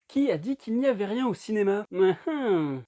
Qui a dit qu'il n'y avait rien au cinéma?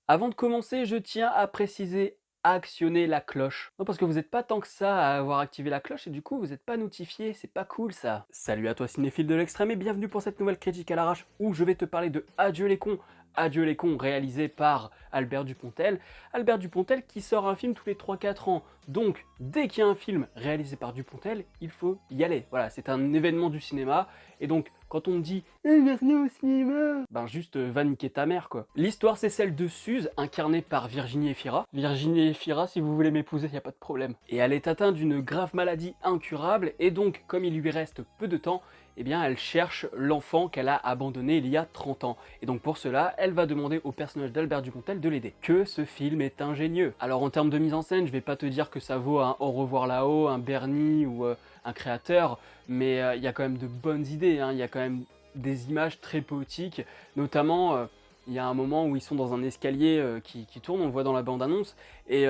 Avant de commencer, je tiens à préciser, actionnez la cloche. Non, parce que vous n'êtes pas tant que ça à avoir activé la cloche et du coup vous n'êtes pas notifié, c'est pas cool ça. Salut à toi cinéphile de l'extrême et bienvenue pour cette nouvelle critique à l'arrache où je vais te parler de Adieu les cons. Adieu les cons réalisé par Albert Dupontel. Albert Dupontel qui sort un film tous les 3-4 ans. Donc dès qu'il y a un film réalisé par Dupontel, il faut y aller. Voilà, c'est un événement du cinéma et donc quand on me dit bienvenue au cinéma, ben juste va niquer ta mère quoi. L'histoire c'est celle de Suze, incarnée par Virginie Efira. Virginie Efira, si vous voulez m'épouser, y a pas de problème. Et elle est atteinte d'une grave maladie incurable, et donc comme il lui reste peu de temps, eh bien elle cherche l'enfant qu'elle a abandonné il y a 30 ans. Et donc pour cela, elle va demander au personnage d'Albert Dupontel de l'aider. Que ce film est ingénieux. Alors en termes de mise en scène, je vais pas te dire que ça vaut un Au revoir là-haut, un Bernie ou un Créateur, mais il y a quand même de bonnes idées, hein. Il y a quand même des images très poétiques, notamment il y a un moment où ils sont dans un escalier qui tourne, on le voit dans la bande-annonce, et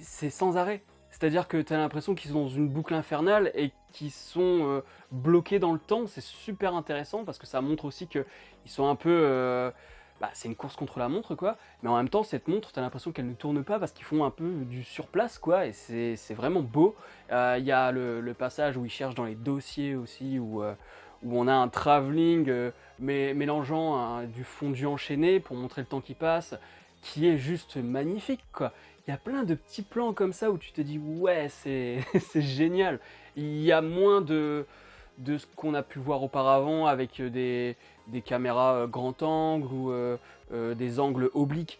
c'est sans arrêt. C'est-à-dire que tu as l'impression qu'ils sont dans une boucle infernale et qu'ils sont bloqués dans le temps. C'est super intéressant parce que ça montre aussi qu'ils sont un peu... c'est une course contre la montre quoi, mais en même temps cette montre t'as l'impression qu'elle ne tourne pas parce qu'ils font un peu du surplace quoi, et c'est vraiment beau. Il y a le passage où ils cherchent dans les dossiers aussi, où on a un travelling mais mélangeant du fondu enchaîné pour montrer le temps qui passe, qui est juste magnifique quoi. Il y a plein de petits plans comme ça où tu te dis ouais c'est c'est génial. Il y a moins de ce qu'on a pu voir auparavant avec des caméras grand angle ou des angles obliques.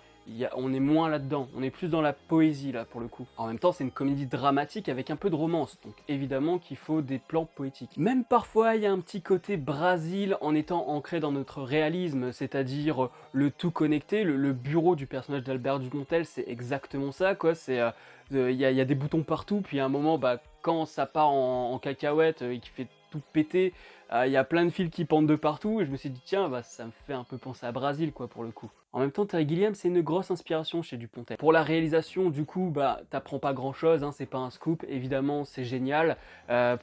On est moins là-dedans, on est plus dans la poésie là pour le coup. En même temps c'est une comédie dramatique avec un peu de romance, donc évidemment qu'il faut des plans poétiques. Même parfois il y a un petit côté Brésil en étant ancré dans notre réalisme, c'est-à-dire le tout connecté, le bureau du personnage d'Albert Dupontel, c'est exactement ça quoi, il y a des boutons partout, puis à un moment, quand ça part en cacahuète et qu'il fait tout péter, il y a plein de fils qui pendent de partout, et je me suis dit tiens, ça me fait un peu penser à Brésil quoi pour le coup. En même temps, Terry Gilliam, c'est une grosse inspiration chez Dupontel. Pour la réalisation, du coup, t'apprends pas grand chose, hein, c'est pas un scoop, évidemment, c'est génial.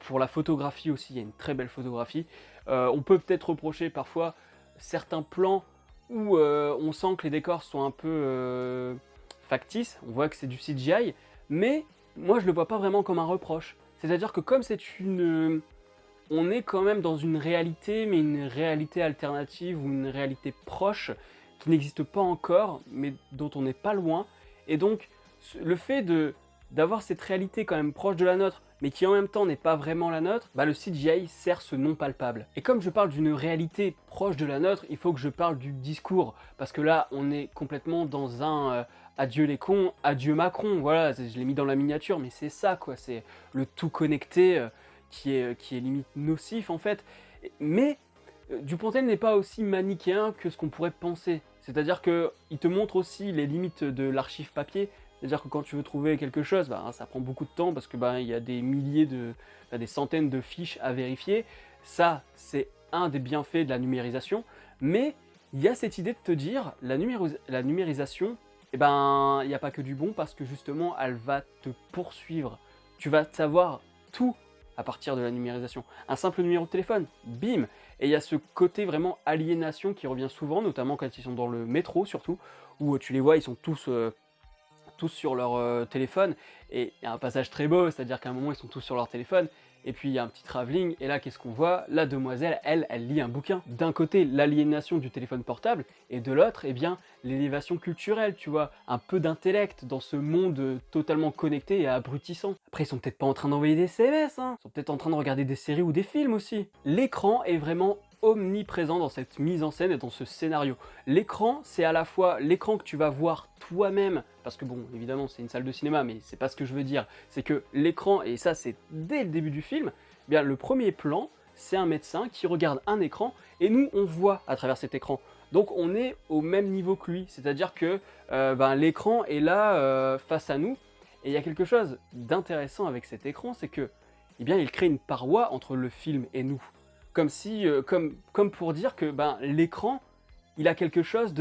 Pour la photographie aussi, il y a une très belle photographie. On peut peut-être reprocher parfois certains plans où on sent que les décors sont un peu factices, on voit que c'est du CGI, mais moi je le vois pas vraiment comme un reproche. C'est-à-dire que comme c'est on est quand même dans une réalité, mais une réalité alternative ou une réalité proche qui n'existe pas encore, mais dont on n'est pas loin. Et donc, le fait d'avoir cette réalité quand même proche de la nôtre, mais qui en même temps n'est pas vraiment la nôtre, le CGI sert ce non palpable. Et comme je parle d'une réalité proche de la nôtre, il faut que je parle du discours, parce que là, on est complètement dans un adieu les cons, adieu Macron, voilà, je l'ai mis dans la miniature, mais c'est ça quoi, c'est le tout connecté qui est limite nocif en fait. Mais Dupontel n'est pas aussi manichéen que ce qu'on pourrait penser. C'est-à-dire qu'il te montre aussi les limites de l'archive papier. C'est-à-dire que quand tu veux trouver quelque chose, ça prend beaucoup de temps parce que il y a des milliers des centaines de fiches à vérifier. Ça, c'est un des bienfaits de la numérisation. Mais il y a cette idée de te dire, la numérisation, il n'y a pas que du bon parce que justement, elle va te poursuivre. Tu vas savoir tout à partir de la numérisation. Un simple numéro de téléphone, bim. Et il y a ce côté vraiment aliénation qui revient souvent, notamment quand ils sont dans le métro surtout, où tu les vois, ils sont tous sur leur téléphone, et il y a un passage très beau, c'est-à-dire qu'à un moment ils sont tous sur leur téléphone, et puis il y a un petit travelling, et là qu'est-ce qu'on voit? La demoiselle, elle lit un bouquin. D'un côté, l'aliénation du téléphone portable, et de l'autre, eh bien, l'élévation culturelle, tu vois, un peu d'intellect dans ce monde totalement connecté et abrutissant. Après, ils sont peut-être pas en train d'envoyer des SMS, hein, ils sont peut-être en train de regarder des séries ou des films aussi. L'écran est vraiment omniprésent dans cette mise en scène et dans ce scénario. L'écran, c'est à la fois l'écran que tu vas voir toi-même, parce que bon, évidemment, c'est une salle de cinéma, mais c'est pas ce que je veux dire. C'est que l'écran, et ça c'est dès le début du film, eh bien le premier plan, c'est un médecin qui regarde un écran, et nous, on voit à travers cet écran. Donc on est au même niveau que lui, c'est-à-dire que l'écran est là face à nous, et il y a quelque chose d'intéressant avec cet écran, c'est que, eh bien, il crée une paroi entre le film et nous. Comme si, comme pour dire que l'écran, il a quelque chose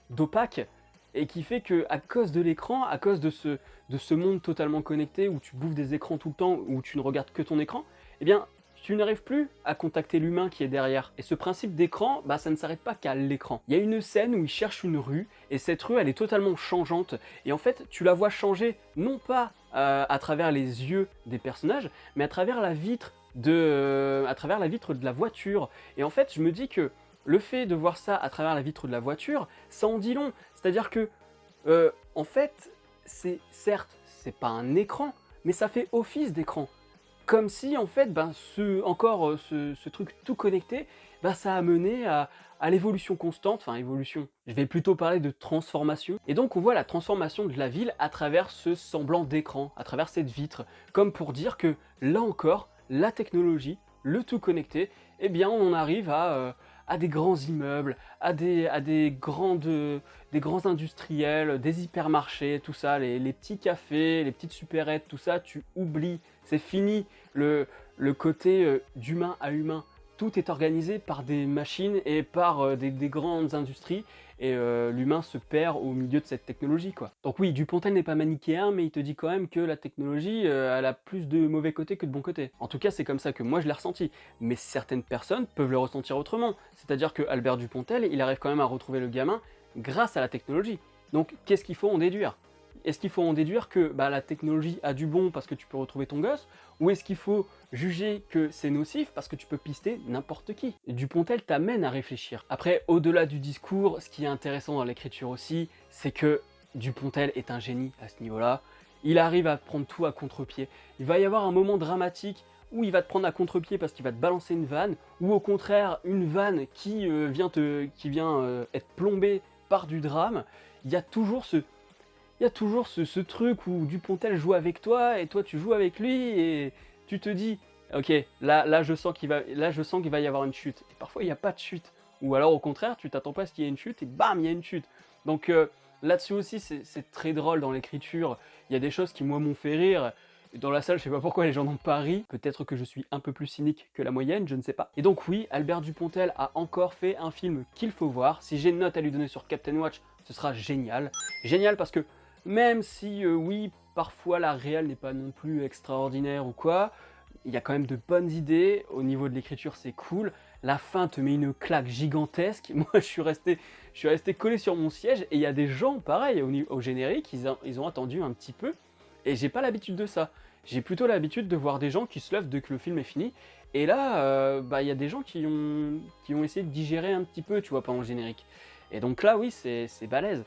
d'opaque, et qui fait que à cause de l'écran, à cause de ce monde totalement connecté où tu bouffes des écrans tout le temps, où tu ne regardes que ton écran, eh bien, tu n'arrives plus à contacter l'humain qui est derrière. Et ce principe d'écran, bah, ça ne s'arrête pas qu'à l'écran. Il y a une scène où il cherche une rue, et cette rue, elle est totalement changeante. Et en fait, tu la vois changer, non pas à travers les yeux des personnages, mais à travers la vitre de la voiture. Et en fait, je me dis que le fait de voir ça à travers la vitre de la voiture, ça en dit long. C'est-à-dire que, en fait, certes, c'est pas un écran, mais ça fait office d'écran. Comme si, en fait, ben, ce truc tout connecté, ben, ça a mené à l'évolution constante, enfin évolution, je vais plutôt parler de transformation. Et donc on voit la transformation de la ville à travers ce semblant d'écran, à travers cette vitre, comme pour dire que, là encore, la technologie, le tout connecté, eh bien on en arrive à des grands immeubles, à des grands industriels, des hypermarchés, tout ça, les petits cafés, les petites supérettes, tout ça, tu oublies, c'est fini le côté d'humain à humain. Tout est organisé par des machines et par des grandes industries, et l'humain se perd au milieu de cette technologie, quoi. Donc oui, Dupontel n'est pas manichéen, mais il te dit quand même que la technologie, elle a plus de mauvais côtés que de bons côtés. En tout cas, c'est comme ça que moi je l'ai ressenti. Mais certaines personnes peuvent le ressentir autrement. C'est-à-dire que Albert Dupontel, il arrive quand même à retrouver le gamin grâce à la technologie. Donc qu'est-ce qu'il faut en déduire? Est-ce qu'il faut en déduire que bah, la technologie a du bon parce que tu peux retrouver ton gosse? Ou est-ce qu'il faut juger que c'est nocif parce que tu peux pister n'importe qui? Dupontel t'amène à réfléchir. Après, au-delà du discours, ce qui est intéressant dans l'écriture aussi, c'est que Dupontel est un génie à ce niveau-là. Il arrive à prendre tout à contre-pied. Il va y avoir un moment dramatique où il va te prendre à contre-pied parce qu'il va te balancer une vanne, ou au contraire une vanne qui vient être plombée par du drame. Il y a toujours ce truc où Dupontel joue avec toi et toi tu joues avec lui et tu te dis ok, là je sens qu'il va y avoir une chute. Et parfois il n'y a pas de chute. Ou alors au contraire, tu t'attends pas à ce qu'il y ait une chute et bam, il y a une chute. Donc là-dessus aussi c'est très drôle dans l'écriture. Il y a des choses qui moi m'ont fait rire. Dans la salle, je sais pas pourquoi les gens n'ont pas ri. Peut-être que je suis un peu plus cynique que la moyenne, je ne sais pas. Et donc oui, Albert Dupontel a encore fait un film qu'il faut voir. Si j'ai une note à lui donner sur Captain Watch, ce sera génial. Génial parce que même si, oui, parfois la réal n'est pas non plus extraordinaire ou quoi, il y a quand même de bonnes idées, au niveau de l'écriture c'est cool, la fin te met une claque gigantesque, moi je suis resté collé sur mon siège, et il y a des gens, pareil, au générique, ils ont attendu un petit peu, et j'ai pas l'habitude de ça. J'ai plutôt l'habitude de voir des gens qui se lèvent dès que le film est fini, et là, bah, il y a des gens qui ont essayé de digérer un petit peu, tu vois, pendant le générique. Et donc là, oui, c'est balèze.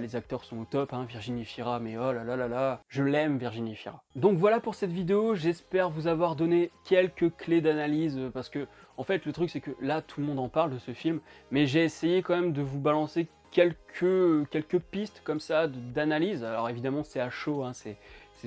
Les acteurs sont au top, hein, Virginie Fira, mais oh là là là là, je l'aime Virginie Fira. Donc voilà pour cette vidéo, j'espère vous avoir donné quelques clés d'analyse, parce que en fait le truc c'est que là tout le monde en parle de ce film, mais j'ai essayé quand même de vous balancer quelques pistes comme ça d'analyse. Alors évidemment c'est à chaud, hein, c'est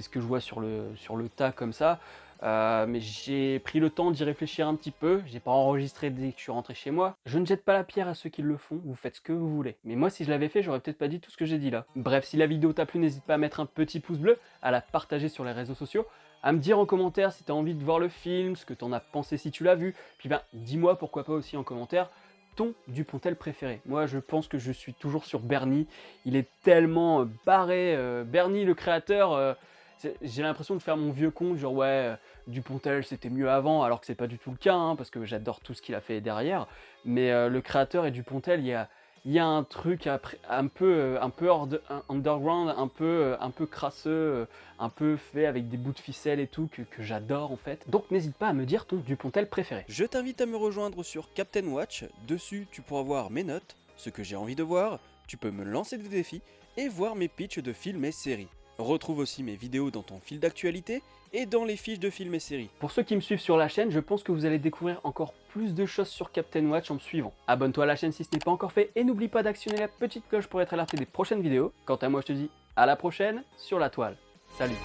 ce que je vois sur le tas comme ça. Mais j'ai pris le temps d'y réfléchir un petit peu, j'ai pas enregistré dès que je suis rentré chez moi. Je ne jette pas la pierre à ceux qui le font, vous faites ce que vous voulez. Mais moi si je l'avais fait, j'aurais peut-être pas dit tout ce que j'ai dit là. Bref, si la vidéo t'a plu, n'hésite pas à mettre un petit pouce bleu, à la partager sur les réseaux sociaux, à me dire en commentaire si t'as envie de voir le film, ce que t'en as pensé si tu l'as vu, puis ben dis-moi pourquoi pas aussi en commentaire ton Dupontel préféré. Moi je pense que je suis toujours sur Bernie, il est tellement barré, Bernie le créateur... j'ai l'impression de faire mon vieux con, genre ouais, Dupontel c'était mieux avant, alors que c'est pas du tout le cas, hein, parce que j'adore tout ce qu'il a fait derrière, mais le créateur et Dupontel, il y a un truc un peu underground, un peu crasseux, un peu fait avec des bouts de ficelle et tout, que j'adore en fait. Donc n'hésite pas à me dire ton Dupontel préféré. Je t'invite à me rejoindre sur Captain Watch, dessus tu pourras voir mes notes, ce que j'ai envie de voir, tu peux me lancer des défis, et voir mes pitchs de films et séries. Retrouve aussi mes vidéos dans ton fil d'actualité et dans les fiches de films et séries. Pour ceux qui me suivent sur la chaîne, je pense que vous allez découvrir encore plus de choses sur Captain Watch en me suivant. Abonne-toi à la chaîne si ce n'est pas encore fait et n'oublie pas d'actionner la petite cloche pour être alerté des prochaines vidéos. Quant à moi, je te dis à la prochaine sur la toile. Salut!